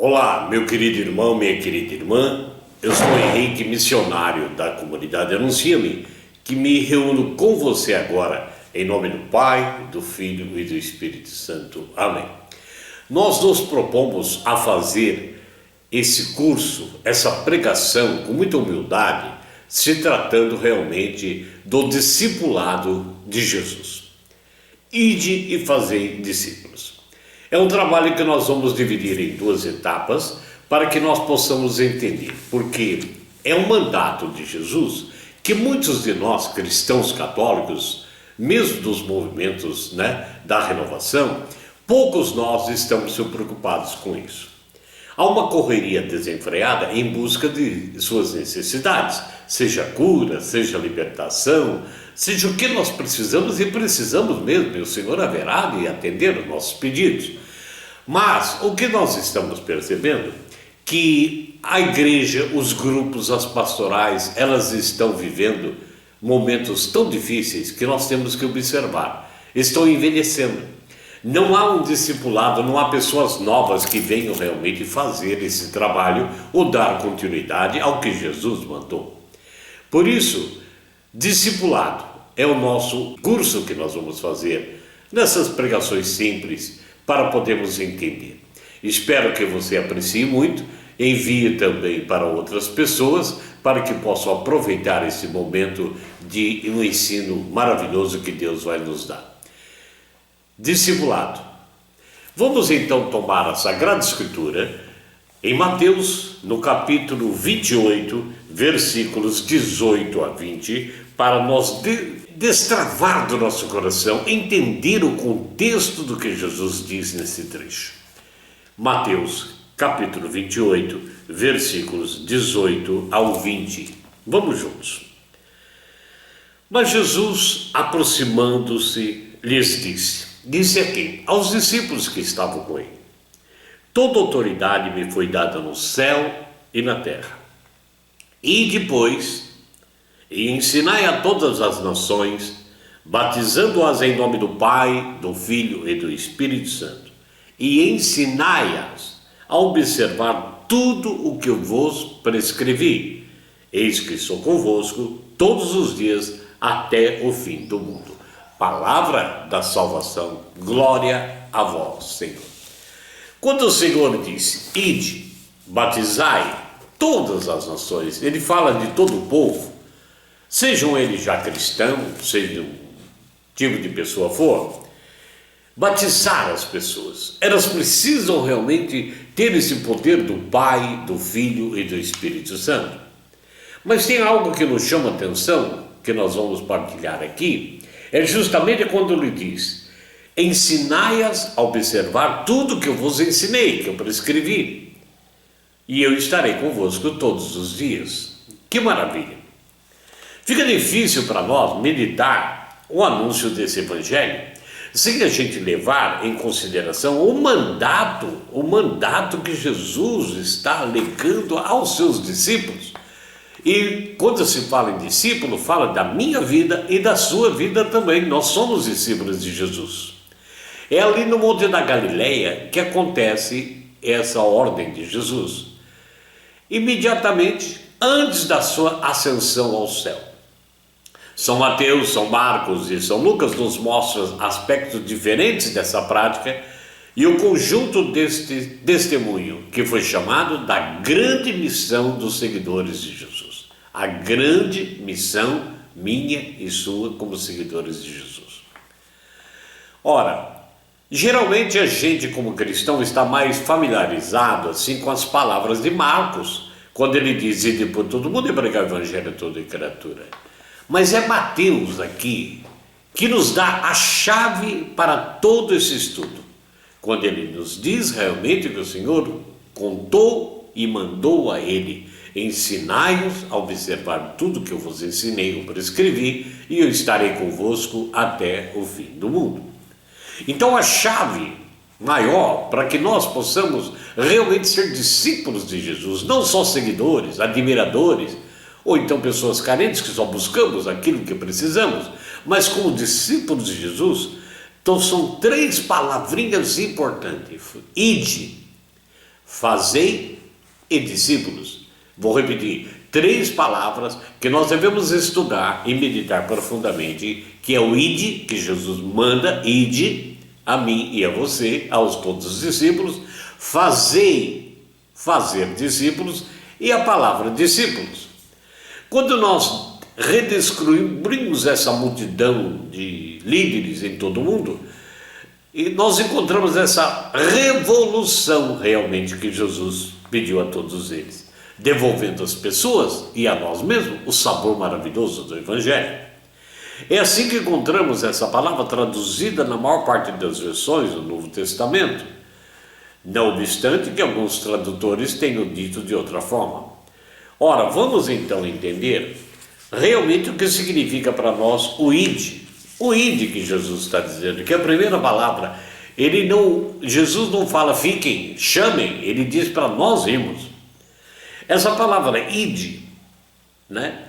Olá, meu querido irmão, minha querida irmã. Eu sou Henrique, missionário da comunidade Anuncia-me, que me reúno com você agora, em nome do Pai, do Filho e do Espírito Santo. Amém. Nós nos propomos a fazer esse curso, essa pregação, com muita humildade, se tratando realmente do discipulado de Jesus. Ide e fazei discípulos. É um trabalho que nós vamos dividir em duas etapas para que nós possamos entender, porque é um mandato de Jesus que muitos de nós cristãos católicos, mesmo dos movimentos da renovação, poucos nós estamos preocupados com isso. Há uma correria desenfreada em busca de suas necessidades, seja cura, seja libertação, seja o que nós precisamos e precisamos mesmo, e o Senhor haverá de atender os nossos pedidos. Mas o que nós estamos percebendo que a igreja, os grupos, as pastorais, elas estão vivendo momentos tão difíceis que nós temos que observar. Estão envelhecendo. Não há um discipulado, não há pessoas novas que venham realmente fazer esse trabalho ou dar continuidade ao que Jesus mandou. Por isso, discipulado é o nosso curso que nós vamos fazer nessas pregações simples para podermos entender. Espero que você aprecie muito, envie também para outras pessoas para que possam aproveitar esse momento de um ensino maravilhoso que Deus vai nos dar. Discipulado. Vamos então tomar a Sagrada Escritura em Mateus, no capítulo 28, versículos 18 a 20, para nós destravar do nosso coração, entender o contexto do que Jesus diz nesse trecho. Mateus, capítulo 28, versículos 18 ao 20. Vamos juntos. Mas Jesus, aproximando-se, lhes disse a quem? Aos discípulos que estavam com ele: toda autoridade me foi dada no céu e na terra. E depois, e ensinai a todas as nações, batizando-as em nome do Pai, do Filho e do Espírito Santo, e ensinai-as a observar tudo o que eu vos prescrevi. Eis que sou convosco todos os dias até o fim do mundo. Palavra da salvação, glória a vós, Senhor. Quando o Senhor disse, ide, batizai todas as nações, ele fala de todo o povo, sejam eles já cristãos, seja o tipo de pessoa for, batizar as pessoas. Elas precisam realmente ter esse poder do Pai, do Filho e do Espírito Santo. Mas tem algo que nos chama a atenção, que nós vamos partilhar aqui, é justamente quando ele diz, ensinai-as a observar tudo que eu vos ensinei, que eu prescrevi, e eu estarei convosco todos os dias. Que maravilha! Fica difícil para nós meditar o anúncio desse evangelho sem a gente levar em consideração o mandato que Jesus está alegando aos seus discípulos. E quando se fala em discípulo, fala da minha vida e da sua vida também. Nós somos discípulos de Jesus. É ali no Monte da Galileia que acontece essa ordem de Jesus. Imediatamente antes da sua ascensão ao céu. São Mateus, São Marcos e São Lucas nos mostram aspectos diferentes dessa prática e o conjunto deste testemunho que foi chamado da grande missão dos seguidores de Jesus. A grande missão minha e sua como seguidores de Jesus. Ora, geralmente a gente como cristão está mais familiarizado assim com as palavras de Marcos, quando ele diz, ide por todo mundo e pregar o evangelho a toda criatura. Mas é Mateus aqui que nos dá a chave para todo esse estudo, quando ele nos diz realmente que o Senhor contou e mandou a ele, ensinai-os a observar tudo que eu vos ensinei, eu prescrevi, e eu estarei convosco até o fim do mundo. Então a chave maior para que nós possamos realmente ser discípulos de Jesus, não só seguidores, admiradores, ou então pessoas carentes que só buscamos aquilo que precisamos, mas como discípulos de Jesus, então são três palavrinhas importantes. Ide, fazei e discípulos. Vou repetir, 3 palavras que nós devemos estudar e meditar profundamente, que é o ide, que Jesus manda, ide, a mim e a você, aos todos os discípulos, fazei, fazer discípulos, e a palavra discípulos. Quando nós redescobrimos essa multidão de líderes em todo o mundo, e nós encontramos essa revolução realmente que Jesus pediu a todos eles, devolvendo às pessoas e a nós mesmos o sabor maravilhoso do Evangelho. É assim que encontramos essa palavra traduzida na maior parte das versões do Novo Testamento, não obstante que alguns tradutores tenham dito de outra forma. Ora, vamos então entender realmente o que significa para nós o ide. O ide que Jesus está dizendo, que é a primeira palavra, Jesus não fala fiquem, chamem, ele diz para nós irmos. Essa palavra ide, né,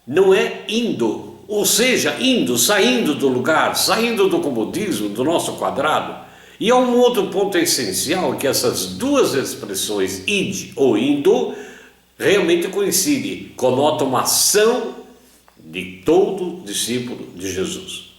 não é indo, ou seja, indo, saindo do lugar, saindo do comodismo, do nosso quadrado. E há um outro ponto essencial, que essas duas expressões, ide ou indo, realmente coincidem, conotam uma ação de todo discípulo de Jesus.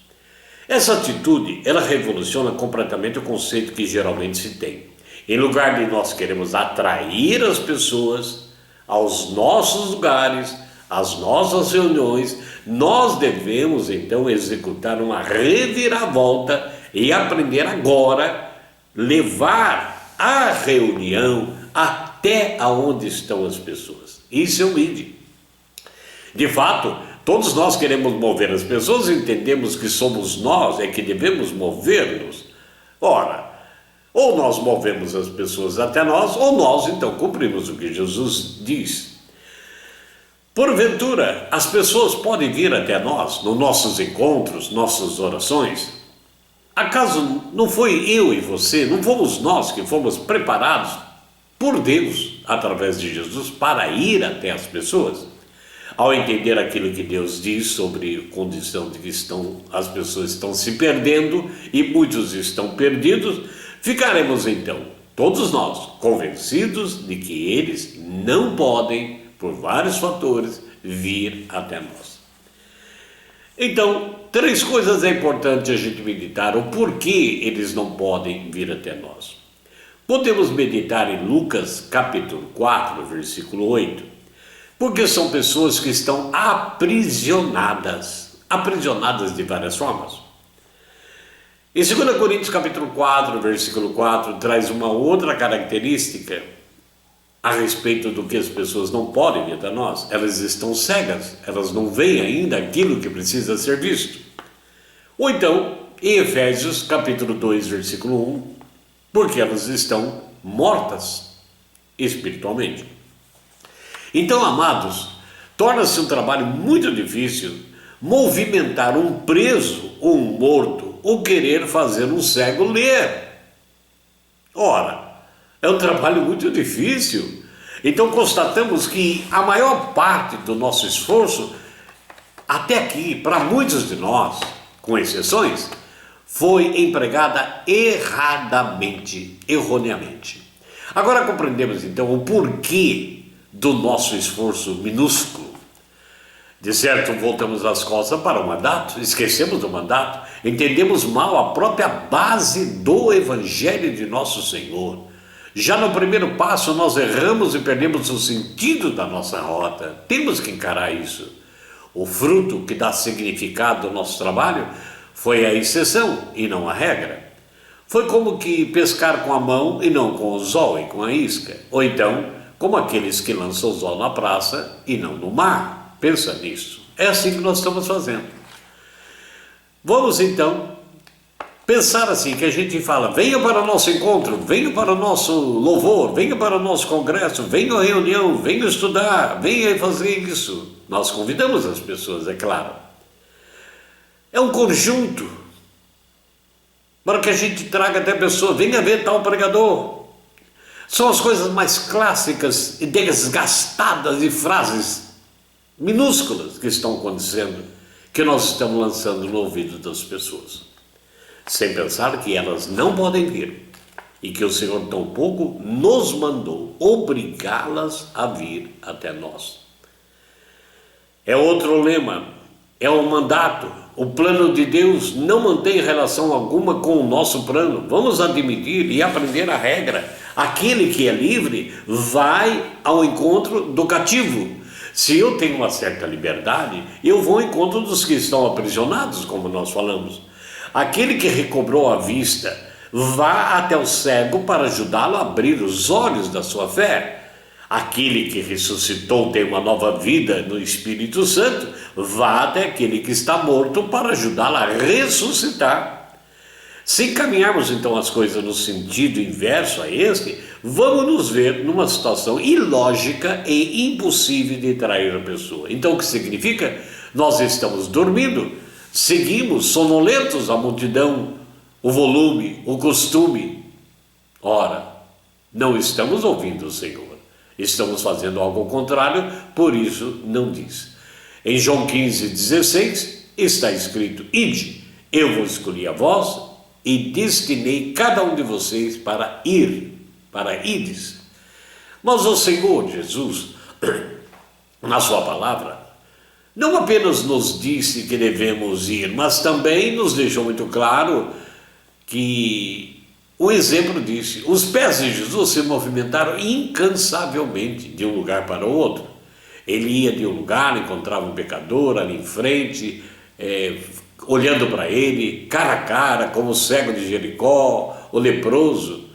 Essa atitude, ela revoluciona completamente o conceito que geralmente se tem. Em lugar de nós queremos atrair as pessoas aos nossos lugares, às nossas reuniões, nós devemos então executar uma reviravolta e aprender agora, levar a reunião até aonde estão as pessoas. Isso é o ide. De fato, todos nós queremos mover as pessoas, entendemos que somos nós que devemos mover-nos. Ora, ou nós movemos as pessoas até nós, ou nós então cumprimos o que Jesus diz. Porventura, as pessoas podem vir até nós, nos nossos encontros, nossas orações. Acaso não foi eu e você, não fomos nós que fomos preparados por Deus, através de Jesus, para ir até as pessoas? Ao entender aquilo que Deus diz sobre a condição de que as pessoas estão se perdendo e muitos estão perdidos, ficaremos então, todos nós, convencidos de que eles não podem, por vários fatores, vir até nós. Então, 3 coisas é importante a gente meditar, o porquê eles não podem vir até nós. Podemos meditar em Lucas capítulo 4, versículo 8, porque são pessoas que estão aprisionadas de várias formas. Em 2 Coríntios capítulo 4, versículo 4, traz uma outra característica a respeito do que as pessoas não podem vir até nós. Elas estão cegas, elas não veem ainda aquilo que precisa ser visto. Ou então, em Efésios capítulo 2, versículo 1, porque elas estão mortas espiritualmente. Então, amados, torna-se um trabalho muito difícil movimentar um preso ou um morto, ou querer fazer um cego ler. Ora, é um trabalho muito difícil. Então constatamos que a maior parte do nosso esforço, até aqui, para muitos de nós, com exceções, foi empregada erradamente, erroneamente. Agora compreendemos então o porquê do nosso esforço minúsculo. De certo, voltamos as costas para o mandato, esquecemos do mandato, entendemos mal a própria base do Evangelho de nosso Senhor. Já no primeiro passo nós erramos e perdemos o sentido da nossa rota. Temos que encarar isso. O fruto que dá significado ao nosso trabalho foi a exceção e não a regra. Foi como que pescar com a mão e não com o anzol e com a isca. Ou então, como aqueles que lançam o anzol na praça e não no mar. Pensa nisso. É assim que nós estamos fazendo. Vamos então pensar assim, que a gente fala, venha para o nosso encontro, venha para o nosso louvor, venha para o nosso congresso, venha à reunião, venha estudar, venha fazer isso. Nós convidamos as pessoas, é claro. É um conjunto, para que a gente traga até a pessoa, venha ver tal pregador. São as coisas mais clássicas e desgastadas de frases minúsculas que estão acontecendo, que nós estamos lançando no ouvido das pessoas, sem pensar que elas não podem vir. e que o Senhor tampouco nos mandou obrigá-las a vir até nós. É outro lema, é um mandato. O plano de Deus não mantém relação alguma com o nosso plano. Vamos admitir e aprender a regra. Aquele que é livre vai ao encontro do cativo. Se eu tenho uma certa liberdade, eu vou ao encontro dos que estão aprisionados, como nós falamos. Aquele que recobrou a vista, vá até o cego para ajudá-lo a abrir os olhos da sua fé. Aquele que ressuscitou tem uma nova vida no Espírito Santo, vá até aquele que está morto para ajudá-lo a ressuscitar. Se encaminharmos então as coisas no sentido inverso a este, vamos nos ver numa situação ilógica e impossível de trair a pessoa. Então o que significa? Nós estamos dormindo, seguimos sonolentos a multidão, o volume, o costume. Ora, não estamos ouvindo o Senhor. Estamos fazendo algo ao contrário, por isso não diz. Em João 15,16 está escrito: Ide, eu vos escolhi a vós e destinei cada um de vocês para ides. Mas o Senhor Jesus, na sua palavra, não apenas nos disse que devemos ir, mas também nos deixou muito claro que o exemplo disse: os pés de Jesus se movimentaram incansavelmente de um lugar para o outro. Ele ia de um lugar, encontrava um pecador ali em frente, olhando para ele, cara a cara, como o cego de Jericó, o leproso.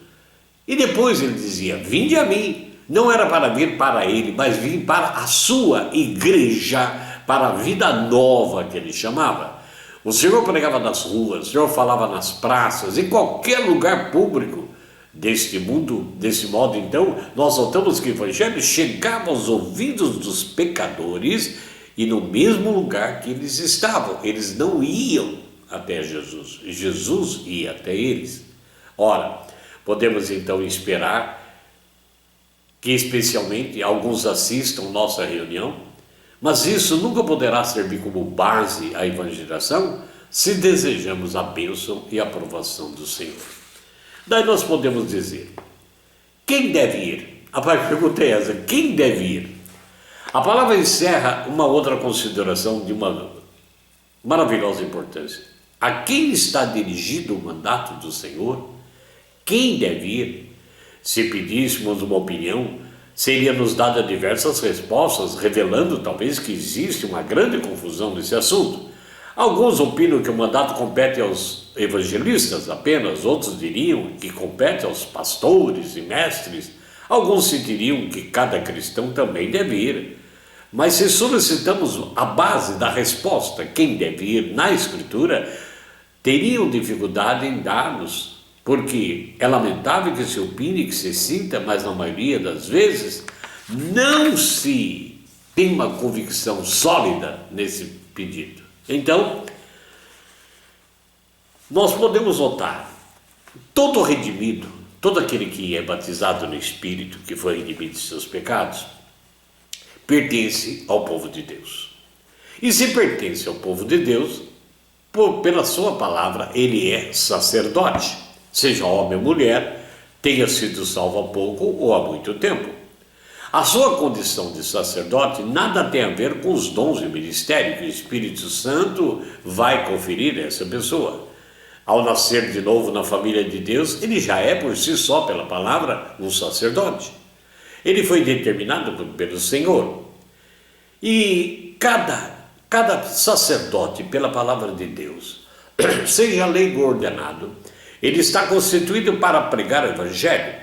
E depois ele dizia: vinde a mim. Não era para vir para ele, mas vir para a sua igreja, para a vida nova que ele chamava. O Senhor pregava nas ruas, o Senhor falava nas praças, em qualquer lugar público deste mundo. Desse modo, então, nós notamos que o Evangelho chegava aos ouvidos dos pecadores e no mesmo lugar que eles estavam. Eles não iam até Jesus, Jesus ia até eles. Ora, podemos então esperar que especialmente alguns assistam nossa reunião, mas isso nunca poderá servir como base à evangelização se desejamos a bênção e a aprovação do Senhor. Daí nós podemos dizer: quem deve ir? A pergunta é essa: quem deve ir? A palavra encerra uma outra consideração de uma maravilhosa importância. A quem está dirigido o mandato do Senhor? Quem deve ir? Se pedíssemos uma opinião, seria-nos dada diversas respostas, revelando talvez que existe uma grande confusão nesse assunto. Alguns opinam que o mandato compete aos evangelistas apenas, outros diriam que compete aos pastores e mestres, alguns sentiriam que cada cristão também deve ir. Mas se solicitamos a base da resposta, quem deve ir, na Escritura, teriam dificuldade em dar-nos, porque é lamentável que se opine, que se sinta, mas na maioria das vezes não se tem uma convicção sólida nesse pedido. Então, nós podemos notar, todo redimido, todo aquele que é batizado no Espírito, que foi redimido de seus pecados, pertence ao povo de Deus. E se pertence ao povo de Deus, pela sua palavra, ele é sacerdote. Seja homem ou mulher, tenha sido salvo há pouco ou há muito tempo. A sua condição de sacerdote nada tem a ver com os dons e ministério que o Espírito Santo vai conferir a essa pessoa. Ao nascer de novo na família de Deus, ele já é por si só, pela palavra, um sacerdote. Ele foi determinado pelo Senhor. E cada sacerdote, pela palavra de Deus, seja leigo ou ordenado, ele está constituído para pregar o Evangelho.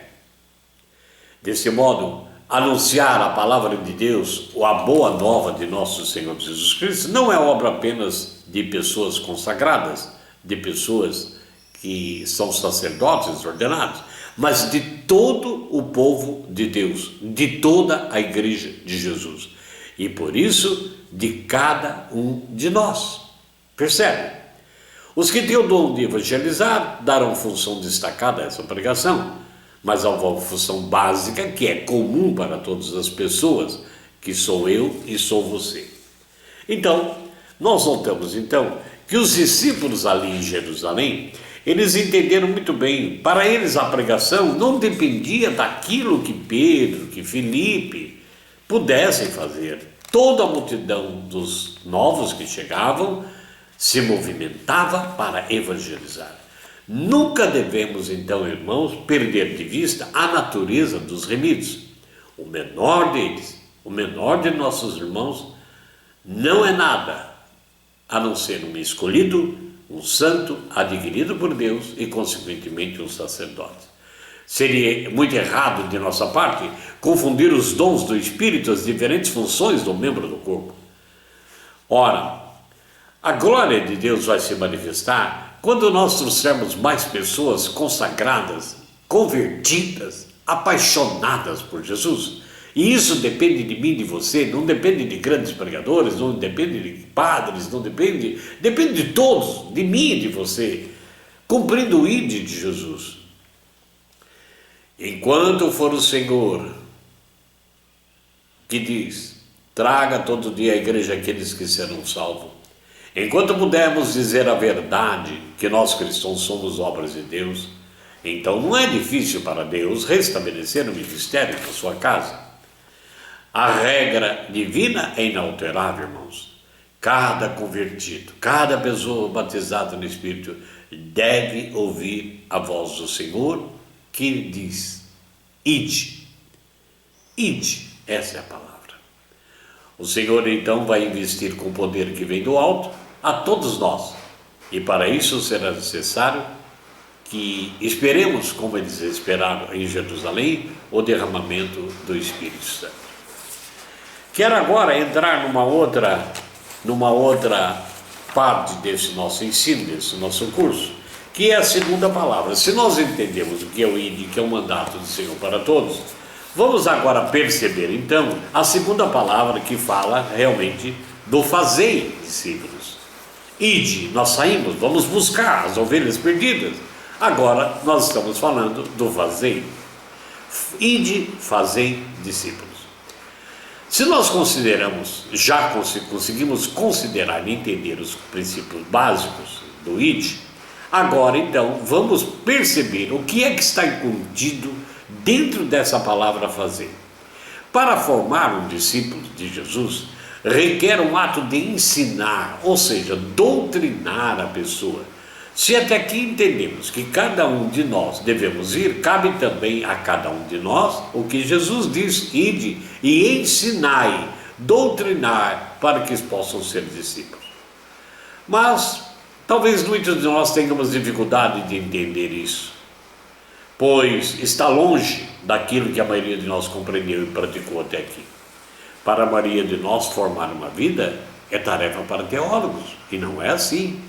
Desse modo, anunciar a palavra de Deus, ou a boa nova de nosso Senhor Jesus Cristo, não é obra apenas de pessoas consagradas, de pessoas que são sacerdotes ordenados, mas de todo o povo de Deus, de toda a igreja de Jesus. E por isso, de cada um de nós. Percebe? Os que têm o dom de evangelizar darão função destacada a essa pregação, mas há uma função básica que é comum para todas as pessoas, que sou eu e sou você. Então, nós notamos então que os discípulos ali em Jerusalém, Eles entenderam muito bem. Para eles a pregação não dependia daquilo que Pedro, que Filipe pudessem fazer. Toda a multidão dos novos que chegavam se movimentava para evangelizar. Nunca devemos, então, irmãos, perder de vista a natureza dos remidos. O menor deles, o menor de nossos irmãos, não é nada a não ser um escolhido, um santo, adquirido por Deus e, consequentemente, um sacerdote. Seria muito errado de nossa parte confundir os dons do Espírito, as diferentes funções do membro do corpo. Ora, a glória de Deus vai se manifestar quando nós trouxermos mais pessoas consagradas, convertidas, apaixonadas por Jesus. E isso depende de mim, de você, não depende de grandes pregadores, não depende de padres, não depende de todos, de mim e de você, cumprindo o ID de Jesus. Enquanto for o Senhor que diz, traga todo dia à igreja aqueles que serão salvos. Enquanto pudermos dizer a verdade, que nós cristãos somos obras de Deus, então não é difícil para Deus restabelecer o ministério na sua casa. A regra divina é inalterável, irmãos. Cada convertido, cada pessoa batizada no Espírito deve ouvir a voz do Senhor que diz, ide. Ide, essa é a palavra. O Senhor então vai investir com o poder que vem do alto a todos nós. E para isso será necessário que esperemos, como eles esperaram em Jerusalém, o derramamento do Espírito Santo. Quero agora entrar numa outra parte desse nosso ensino, desse nosso curso, que é a segunda palavra. Se nós entendemos o que é o ID, que é o mandato do Senhor para todos, vamos agora perceber então a segunda palavra que fala realmente do fazei discípulos. Ide, nós saímos, vamos buscar as ovelhas perdidas. Agora nós estamos falando do fazei. Ide, fazei discípulos. Se nós conseguimos considerar e entender os princípios básicos do ID, agora então vamos perceber o que é que está escondido dentro dessa palavra fazer. Para formar um discípulo de Jesus, requer um ato de ensinar, ou seja, doutrinar a pessoa. Se até aqui entendemos que cada um de nós devemos ir, cabe também a cada um de nós o que Jesus diz, ide e ensinai, doutrinar, para que possam ser discípulos. Mas talvez muitos de nós tenhamos dificuldade de entender isso, pois está longe daquilo que a maioria de nós compreendeu e praticou até aqui. Para a maioria de nós, formar uma vida é tarefa para teólogos, e não é assim.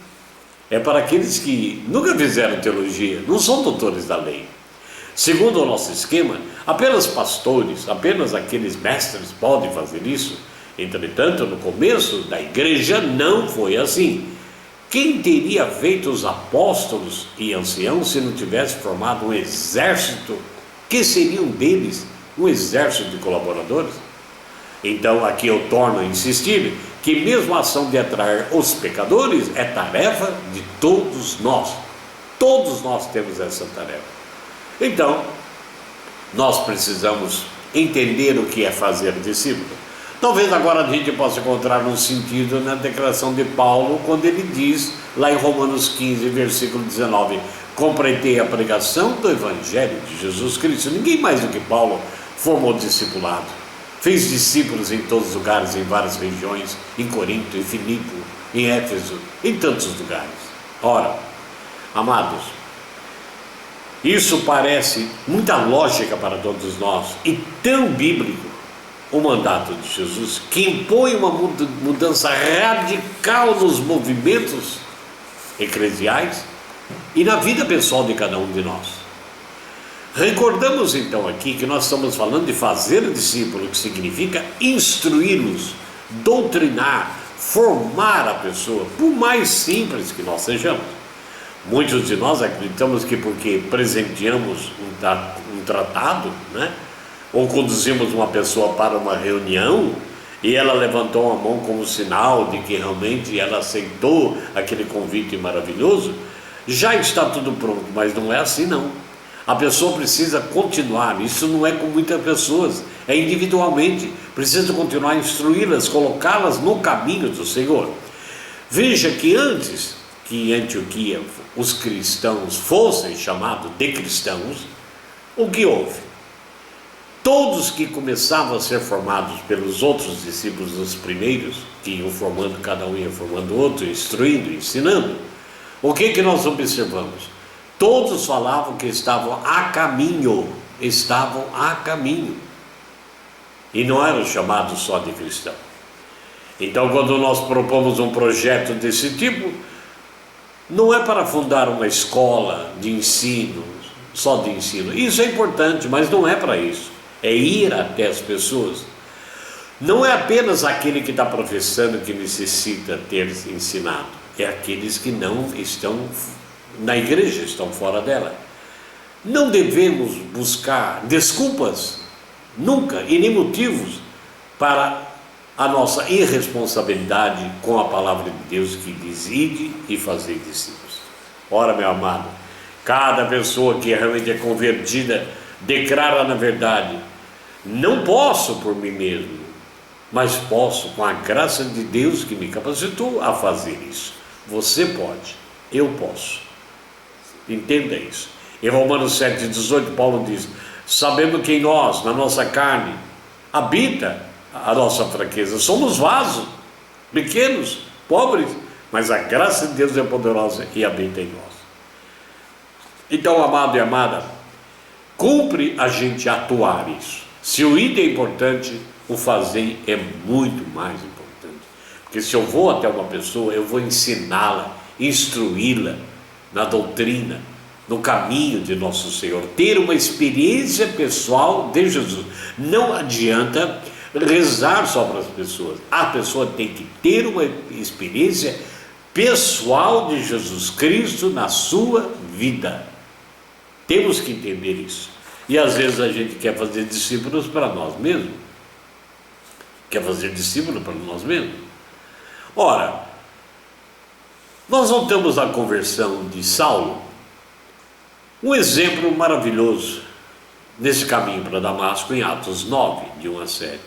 É para aqueles que nunca fizeram teologia, não são doutores da lei. Segundo o nosso esquema, apenas pastores, apenas aqueles mestres podem fazer isso. Entretanto, no começo da igreja não foi assim. Quem teria feito os apóstolos e anciãos se não tivesse formado um exército? Que seria um deles? Um exército de colaboradores? Então aqui eu torno a insistir que mesmo a ação de atrair os pecadores é tarefa de todos nós. Todos nós temos essa tarefa. Então, nós precisamos entender o que é fazer discípulo. Talvez agora a gente possa encontrar um sentido na declaração de Paulo, quando ele diz, lá em Romanos 15, versículo 19, completei a pregação do Evangelho de Jesus Cristo. Ninguém mais do que Paulo formou discipulado. Fez discípulos em todos os lugares, em várias regiões, em Corinto, em Filipe, em Éfeso, em tantos lugares. Ora, amados, isso parece muita lógica para todos nós e tão bíblico o mandato de Jesus, que impõe uma mudança radical nos movimentos eclesiais e na vida pessoal de cada um de nós. Recordamos então aqui que nós estamos falando de fazer discípulo, que significa instruí-los, doutrinar, formar a pessoa, por mais simples que nós sejamos. Muitos de nós acreditamos que porque presenteamos um tratado, né, ou conduzimos uma pessoa para uma reunião e ela levantou a mão como sinal de que realmente ela aceitou aquele convite maravilhoso, já está tudo pronto, mas não é assim não. A pessoa precisa continuar, isso não é com muitas pessoas, é individualmente, precisa continuar a instruí-las, colocá-las no caminho do Senhor. Veja que antes que em Antioquia os cristãos fossem chamados de cristãos, o que houve? Todos que começavam a ser formados pelos outros discípulos, os primeiros, que iam formando, cada um ia formando o outro, instruindo, ensinando, o que nós observamos? Todos falavam que estavam a caminho, e não eram chamados só de cristão. Então, quando nós propomos um projeto desse tipo, não é para fundar uma escola de ensino, só de ensino. Isso é importante, mas não é para isso. É ir até as pessoas. Não é apenas aquele que está professando que necessita ter ensinado, é aqueles que não estão na igreja, estão fora dela. Não devemos buscar desculpas, nunca, e nem motivos para a nossa irresponsabilidade com a palavra de Deus que diz: ide e fazei discípulos. Ora, meu amado, cada pessoa que realmente é convertida declara na verdade: não posso por mim mesmo, mas posso com a graça de Deus que me capacitou a fazer isso. Você pode, eu posso. Entenda isso. Em Romanos 7,18, Paulo diz: sabendo que em nós, na nossa carne, habita a nossa fraqueza. Somos vasos, pequenos, pobres, mas a graça de Deus é poderosa e habita em nós. Então, amado e amada, cumpre a gente atuar isso. Se o ide é importante, o fazer é muito mais importante. Porque se eu vou até uma pessoa, eu vou ensiná-la, instruí-la na doutrina, no caminho de nosso Senhor, ter uma experiência pessoal de Jesus. Não adianta rezar só para as pessoas, a pessoa tem que ter uma experiência pessoal de Jesus Cristo na sua vida. Temos que entender isso. E às vezes a gente quer fazer discípulos para nós mesmos. Ora, nós voltamos à conversão de Saulo, um exemplo maravilhoso nesse caminho para Damasco, em Atos 9, de 1 a 7.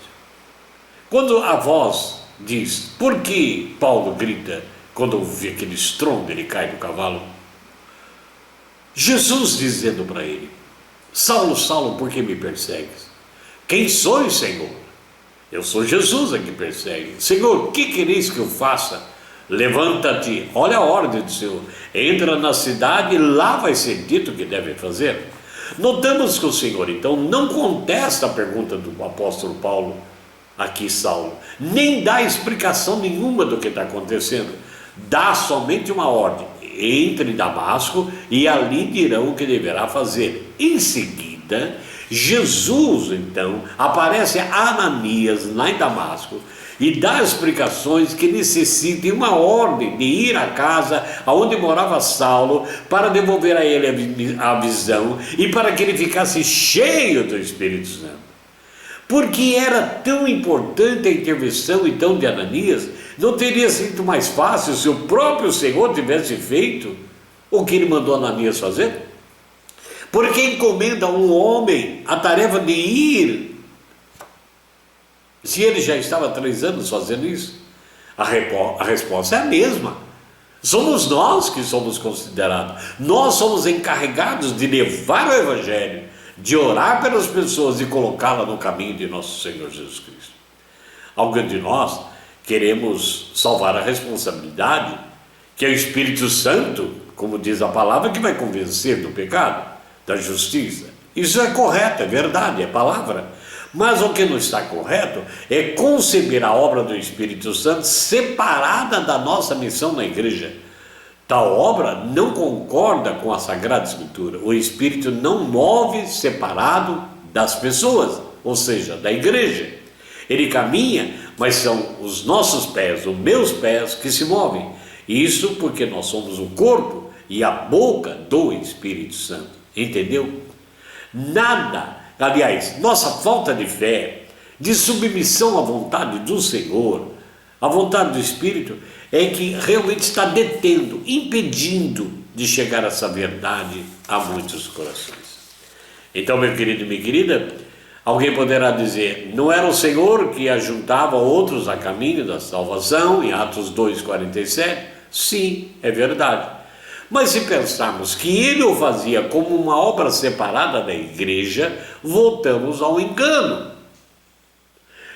Quando a voz diz: por que Paulo grita quando ouve aquele estrondo, ele cai do cavalo? Jesus dizendo para ele: Saulo, Saulo, por que me persegues? Quem sois, Senhor? Eu sou Jesus a que persegue. Senhor, o que quereis que eu faça? Levanta-te, olha a ordem do Senhor, entra na cidade e lá vai ser dito o que deve fazer. Notamos que o Senhor então não contesta a pergunta do apóstolo Paulo, aqui Saulo, nem dá explicação nenhuma do que está acontecendo, dá somente uma ordem: entre em Damasco e ali dirão o que deverá fazer. Em seguida, Jesus então aparece a Ananias lá em Damasco e dá explicações que necessitam uma ordem de ir à casa onde morava Saulo para devolver a ele a visão e para que ele ficasse cheio do Espírito Santo. Porque era tão importante a intervenção então de Ananias, não teria sido mais fácil se o próprio Senhor tivesse feito o que ele mandou Ananias fazer? Porque encomenda a um homem a tarefa de ir, se ele já estava há 3 anos fazendo isso? A resposta é a mesma. Somos nós que somos considerados, nós somos encarregados de levar o Evangelho, de orar pelas pessoas e colocá-la no caminho de nosso Senhor Jesus Cristo. Alguns de nós queremos salvar a responsabilidade, que é o Espírito Santo, como diz a palavra, que vai convencer do pecado, da justiça. Isso é correto, é verdade, é palavra. Mas o que não está correto é conceber a obra do Espírito Santo separada da nossa missão na igreja. Tal obra não concorda com a Sagrada Escritura. O Espírito não move separado das pessoas, ou seja, da igreja. Ele caminha, mas são os nossos pés, os meus pés que se movem. Isso porque nós somos o corpo e a boca do Espírito Santo. Entendeu? Nada, aliás, nossa falta de fé, de submissão à vontade do Senhor, à vontade do Espírito, é que realmente está detendo, impedindo de chegar essa verdade a muitos corações. Então, meu querido e minha querida, alguém poderá dizer, não era o Senhor que ajuntava outros a caminho da salvação, em Atos 2,47? Sim, é verdade. Mas se pensarmos que ele o fazia como uma obra separada da igreja, voltamos ao engano.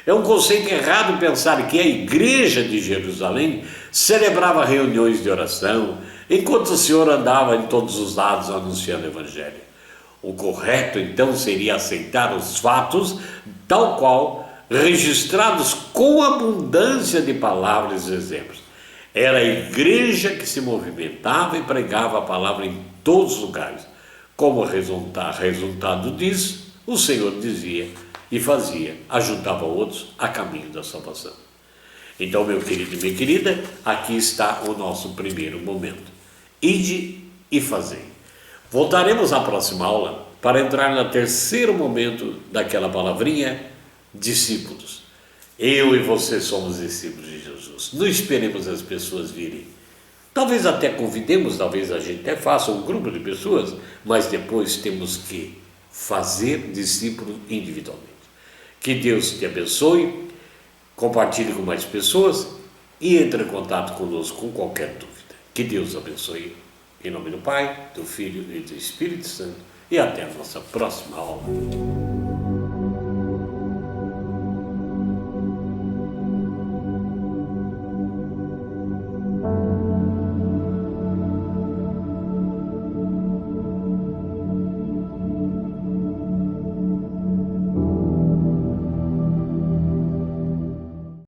É um conceito errado pensar que a igreja de Jerusalém celebrava reuniões de oração, enquanto o Senhor andava em todos os lados anunciando o Evangelho. O correto, então, seria aceitar os fatos, tal qual, registrados com abundância de palavras e exemplos. Era a igreja que se movimentava e pregava a palavra em todos os lugares. Como resultado disso, o Senhor dizia e fazia, ajudava outros a caminho da salvação. Então, meu querido e minha querida, aqui está o nosso primeiro momento. Ide e fazei. Voltaremos à próxima aula para entrar no terceiro momento daquela palavrinha, discípulos. Eu e você somos discípulos de Jesus. Não esperemos as pessoas virem. Talvez até convidemos, talvez a gente até faça um grupo de pessoas, mas depois temos que fazer discípulo individualmente. Que Deus te abençoe, compartilhe com mais pessoas e entre em contato conosco com qualquer dúvida. Que Deus abençoe. Em nome do Pai, do Filho e do Espírito Santo. E até a nossa próxima aula.